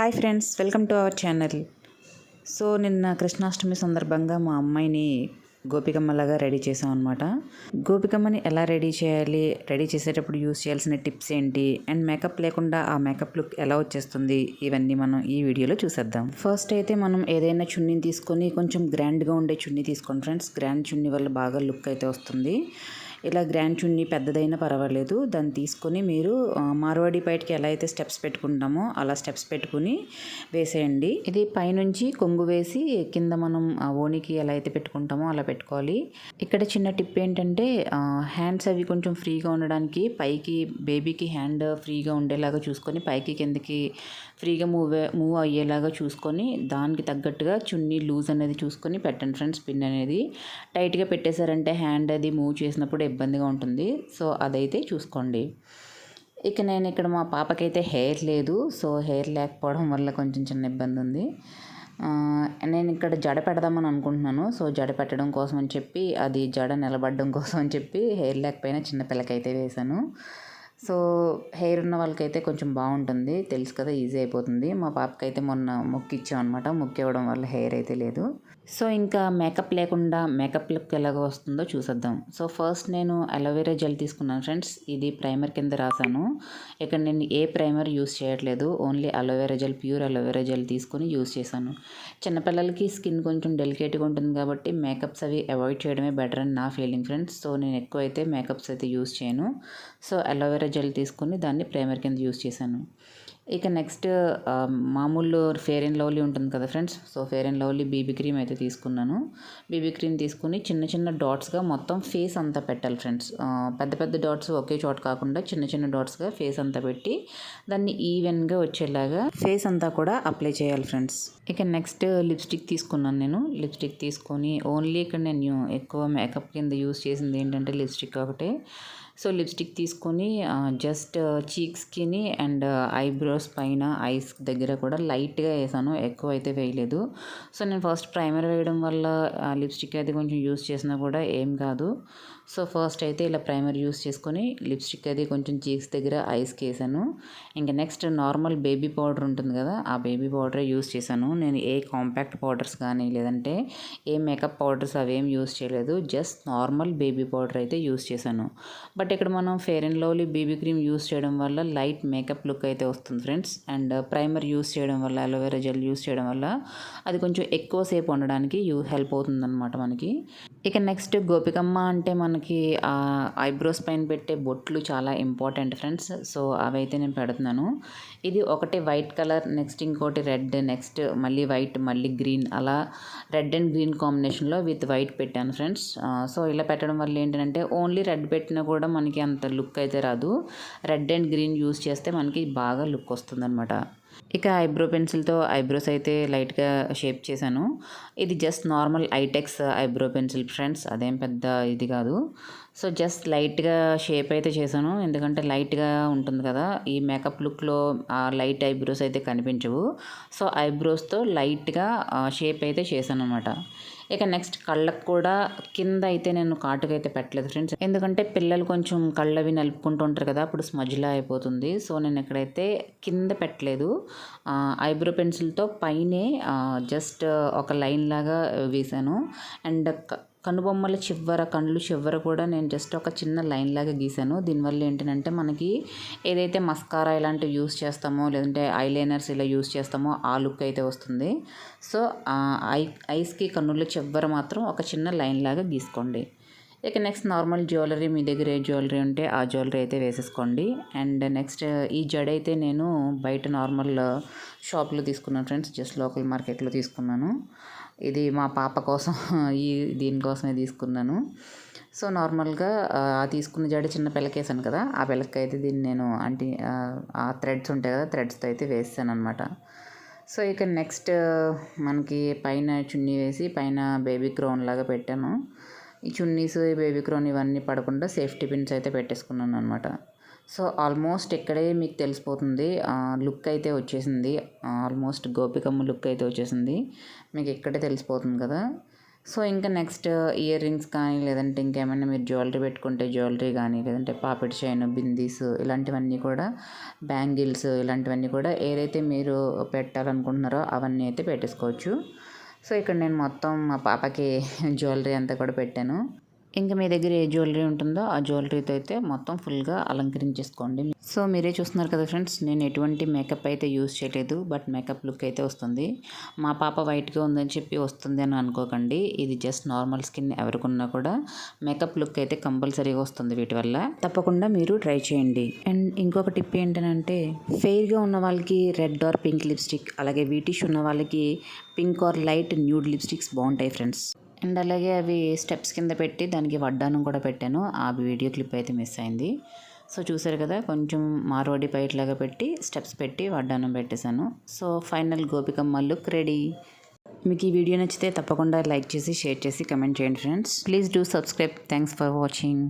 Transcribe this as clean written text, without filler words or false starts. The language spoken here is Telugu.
Hi friends, welcome to our channel. So నిన్న కృష్ణాష్టమి సందర్భంగా మా అమ్మాయిని గోపికమ్మలాగా రెడీ చేసాం అనమాట. గోపికమ్మని ఎలా రెడీ చేయాలి, రెడీ చేసేటప్పుడు యూస్ చేయాల్సిన టిప్స్ ఏంటి, అండ్ మేకప్ లేకుండా ఆ మేకప్ లుక్ ఎలా వచ్చేస్తుంది, ఇవన్నీ మనం ఈ వీడియోలో చూసేద్దాం. ఫస్ట్ అయితే మనం ఏదైనా చున్నీని తీసుకొని కొంచెం గ్రాండ్గా ఉండే చున్నీ తీసుకోండి ఫ్రెండ్స్. గ్రాండ్ చున్నీ వల్ల బాగా లుక్ అయితే వస్తుంది. ఇలా గ్రాండ్ చున్నీ పెద్దదైనా పర్వాలేదు, దాన్ని తీసుకొని మీరు మార్వాడి పైట్కి ఎలా అయితే స్టెప్స్ పెట్టుకుంటామో అలా స్టెప్స్ పెట్టుకుని వేసేయండి. ఇది పైనుంచి కొంగు వేసి కింద మనం ఓనికి ఎలా అయితే పెట్టుకుంటామో అలా పెట్టుకోవాలి. ఇక్కడ చిన్న టిప్ ఏంటంటే హ్యాండ్స్ అవి కొంచెం ఫ్రీగా ఉండడానికి పైకి బేబీకి హ్యాండ్ ఫ్రీగా ఉండేలాగా చూసుకొని పైకి కిందకి ఫ్రీగా మూవ్ అయ్యేలాగా చూసుకొని దానికి తగ్గట్టుగా చున్నీ లూజ్ అనేది చూసుకొని పెట్టండి ఫ్రెండ్స్. పిన్ అనేది టైట్గా పెట్టేశారంటే హ్యాండ్ అది మూవ్ చేసినప్పుడు ఇబ్బందిగా ఉంటుంది. సో అదైతే చూసుకోండి. ఇక నేను ఇక్కడ మా పాపకైతే హెయిర్ లేదు, సో హెయిర్ లేకపోవడం వల్ల కొంచెం చిన్న ఇబ్బంది ఉంది. నేను ఇక్కడ జడ పెడదామని అనుకుంటున్నాను. సో జడ పెట్టడం కోసం అని చెప్పి, అది జడ నిలబడడం కోసం అని చెప్పి హెయిర్ లేకపోయినా చిన్న పిల్లకైతే వేశాను. సో హెయిర్ ఉన్న వాళ్ళకైతే కొంచెం బాగుంటుంది, తెలుసు కదా, ఈజీ అయిపోతుంది. మా పాపకైతే మొన్న మొక్కు ఇచ్చాం అనమాట. మొక్కు ఇవ్వడం వల్ల హెయిర్ అయితే లేదు. సో ఇంకా మేకప్ లేకుండా మేకప్ లుక్ ఎలాగో వస్తుందో చూసేద్దాం. సో ఫస్ట్ నేను అలోవెరా జెల్ తీసుకున్నాను ఫ్రెండ్స్. ఇది ప్రైమర్ కింద రాసాను. ఇక్కడ నేను ఏ ప్రైమర్ యూస్ చేయట్లేదు, only aloe vera gel, pure aloe vera gel తీసుకొని యూస్ చేశాను. చిన్నపిల్లలకి స్కిన్ కొంచెం డెలికేట్గా ఉంటుంది కాబట్టి మేకప్స్ అవి అవాయిడ్ చేయడమే బెటర్ అని నా ఫీలింగ్ ఫ్రెండ్స్. సో నేను ఎక్కువ అయితే మేకప్స్ అయితే యూస్ చేయను. సో అలోవెరా జెల్ తీసుకొని దాన్ని ప్రైమర్ కింద యూస్ చేశాను. ఇక నెక్స్ట్ మామూలు ఫెయిర్ అండ్ లవ్లీ ఉంటుంది కదా friends. So fair and lovely BB cream అయితే తీసుకున్నాను. బీబీ క్రీమ్ తీసుకుని చిన్న చిన్న డాట్స్గా మొత్తం ఫేస్ అంతా పెట్టాలి ఫ్రెండ్స్. పెద్ద పెద్ద డాట్స్ ఒకే చోట కాకుండా చిన్న చిన్న డాట్స్గా ఫేస్ అంతా పెట్టి దాన్ని ఈవెన్గా వచ్చేలాగా ఫేస్ అంతా కూడా అప్లై చేయాలి ఫ్రెండ్స్. ఇక నెక్స్ట్ లిప్స్టిక్ తీసుకున్నాను నేను. లిప్స్టిక్ తీసుకొని ఓన్లీ ఇక్కడ నేను ఎక్కువ మేకప్ కింద యూస్ చేసింది ఏంటంటే లిప్స్టిక్ ఒకటే. సో లిప్స్టిక్ తీసుకొని జస్ట్ చీక్స్కిని అండ్ ఐబ్రోస్ పైన ఐస్ దగ్గర కూడా లైట్గా వేసాను, ఎక్కువ అయితే వేయలేదు. సో నేను ఫస్ట్ ప్రైమర్ వేయడం వల్ల లిప్స్టిక్ అయితే కొంచెం యూస్ చేసినా కూడా ఏం కాదు. సో ఫస్ట్ అయితే ఇలా ప్రైమర్ యూస్ చేసుకొని లిప్స్టిక్ అది కొంచెం చీక్స్ దగ్గర ఐస్కి వేసాను. ఇంకా నెక్స్ట్ నార్మల్ బేబీ పౌడర్ ఉంటుంది కదా, ఆ బేబీ పౌడరే యూస్ చేశాను. నేను ఏ కాంపాక్ట్ పౌడర్స్ కానీ లేదంటే ఏ మేకప్ పౌడర్స్ అవేం యూస్ చేయలేదు, జస్ట్ నార్మల్ బేబీ పౌడర్ అయితే యూస్ చేశాను. బట్ ఇక్కడ మనం fair and lovely baby cream use చేయడం వల్ల లైట్ మేకప్ లుక్ అయితే వస్తుంది ఫ్రెండ్స్. అండ్ ప్రైమర్ యూస్ చేయడం వల్ల, అలోవెరా జెల్ యూస్ చేయడం వల్ల అది కొంచెం ఎక్కువసేపు ఉండడానికి హెల్ప్ అవుతుంది అనమాట మనకి. ఇక నెక్స్ట్ గోపికమ్మ అంటే మనకి ఐబ్రోస్ పైన పెట్టే బొట్లు చాలా ఇంపార్టెంట్ ఫ్రెండ్స్. సో అవైతే నేను పెడుతున్నాను. ఇది ఒకటి వైట్ కలర్, నెక్స్ట్ ఇంకోటి రెడ్, నెక్స్ట్ మళ్ళీ వైట్, మళ్ళీ గ్రీన్, అలా రెడ్ అండ్ గ్రీన్ కాంబినేషన్లో విత్ వైట్ పెట్టాను ఫ్రెండ్స్. సో ఇలా పెట్టడం వల్ల ఏంటంటే ఓన్లీ రెడ్ పెట్టినా కూడా మనకి అంత లుక్ అయితే రాదు. రెడ్ అండ్ గ్రీన్ యూస్ చేస్తే మనకి బాగా లుక్ వస్తుంది అనమాట. ఇక ఐబ్రో పెన్సిల్తో ఐబ్రోస్ అయితే లైట్గా షేప్ చేశాను. ఇది just normal Eyetex eyebrow pencil friends, అదేం పెద్ద ఇది కాదు. సో జస్ట్ లైట్గా షేప్ అయితే చేశాను, ఎందుకంటే లైట్గా ఉంటుంది కదా, ఈ మేకప్ లుక్లో లైట్ ఐబ్రోస్ అయితే కనిపించవు. సో ఐబ్రోస్తో లైట్గా షేప్ అయితే చేశాను అనమాట. ఇక నెక్స్ట్ కళ్ళకు కూడా కింద అయితే నేను కాటుక అయితే పెట్టలేదు ఫ్రెండ్స్, ఎందుకంటే పిల్లలు కొంచెం కళ్ళవి నలుపుకుంటూ ఉంటారు కదా, అప్పుడు స్మజ్లా అయిపోతుంది. సో నేను ఎక్కడైతే కింద పెట్టలేదు, ఐబ్రో పెన్సిల్తో పైనే జస్ట్ ఒక లైన్ లాగా వేసాను. అండ్ కనుబొమ్మల కళ్ళు చివర కూడా నేను జస్ట్ ఒక చిన్న లైన్ లాగా గీసాను. దీనివల్ల ఏంటంటే మనకి ఏదైతే మస్కారా ఇలాంటివి యూస్ చేస్తామో లేదంటే ఐలైనర్స్ ఇలా యూస్ చేస్తామో ఆ లుక్ అయితే వస్తుంది. సో ఐస్కి కన్నుల చివర మాత్రం ఒక చిన్న లైన్ లాగా గీసుకోండి. ఇక నెక్స్ట్ నార్మల్ జ్యువెలరీ, మీ దగ్గర ఏ జ్యువెలరీ ఉంటే ఆ జ్యువెలరీ అయితే వేసేసుకోండి. అండ్ నెక్స్ట్ ఈ జడ అయితే నేను బయట నార్మల్ షాప్లో తీసుకున్నాను ఫ్రెండ్స్, జస్ట్ లోకల్ మార్కెట్లో తీసుకున్నాను. ఇది మా పాప కోసం దీనికోసమే తీసుకున్నాను. సో నార్మల్గా తీసుకున్న జడ చిన్న పిల్లకేసాను కదా, ఆ పిల్లకి అయితే దీన్ని నేను ఆ థ్రెడ్స్ ఉంటాయి కదా, థ్రెడ్స్తో అయితే వేసాను అనమాట. సో ఇక నెక్స్ట్ మనకి పైన చున్నీ వేసి పైన బేబీ క్రౌన్ లాగా పెట్టాను. ఈ చున్నీస్, బేబీ క్రౌన్ ఇవన్నీ పడకుండా సేఫ్టీ పిన్స్ అయితే పెట్టేసుకున్నాను అనమాట. సో ఆల్మోస్ట్ ఇక్కడే మీకు తెలిసిపోతుంది, లుక్ అయితే వచ్చేసింది. ఆల్మోస్ట్ గోపికమ్మ లుక్ అయితే వచ్చేసింది, మీకు ఇక్కడే తెలిసిపోతుంది కదా. సో ఇంకా నెక్స్ట్ ఇయర్ రింగ్స్ కానీ లేదంటే ఇంకేమైనా మీరు జ్యువెలరీ పెట్టుకుంటే జ్యువెలరీ కానీ లేదంటే పాపిడి చైన్ బిందీస్ ఇలాంటివన్నీ కూడా బ్యాంగిల్స్ ఇలాంటివన్నీ కూడా ఏదైతే మీరు పెట్టాలనుకుంటున్నారో అవన్నీ అయితే పెట్టేసుకోవచ్చు. సో ఇక్కడ నేను మొత్తం మా పాపకి జ్యువెలరీ అంతా కూడా పెట్టాను. ఇంకా మీ దగ్గర ఏ జ్యువెలరీ ఉంటుందో ఆ జ్యువెలరీతో అయితే మొత్తం ఫుల్గా అలంకరించేసుకోండి. సో మీరే చూస్తున్నారు కదా ఫ్రెండ్స్, నేను ఎటువంటి మేకప్ అయితే యూజ్ చేయలేదు, బట్ మేకప్ లుక్ అయితే వస్తుంది. మా పాప వైట్గా ఉందని చెప్పి వస్తుంది అని అనుకోకండి, ఇది జస్ట్ నార్మల్ స్కిన్ ఎవరికున్నా కూడా మేకప్ లుక్ అయితే కంపల్సరీగా వస్తుంది వీటి వల్ల. తప్పకుండా మీరు ట్రై చేయండి. అండ్ ఇంకొక టిప్ ఏంటంటే, ఫెయిర్గా ఉన్న వాళ్ళకి రెడ్ ఆర్ పింక్ లిప్స్టిక్, అలాగే వీటిష్ ఉన్న వాళ్ళకి pink are light nude lipsticks బాగుంటాయి ఫ్రెండ్స్. అండ్ అలాగే అవి స్టెప్స్ కింద పెట్టి దానికి వడ్డానం కూడా పెట్టాను, ఆ వీడియో క్లిప్ అయితే మిస్ అయింది. సో చూసారు కదా, కొంచెం మార్వాడి పైట్ లాగా పెట్టి స్టెప్స్ పెట్టి వడ్డానం పెట్టేశాను. సో ఫైనల్ గోపికమ్మ లుక్ రెడీ. మీకు ఈ వీడియో నచ్చితే తప్పకుండా లైక్ చేసి షేర్ చేసి కమెంట్ చేయండి friends. Please do subscribe. Thanks for watching.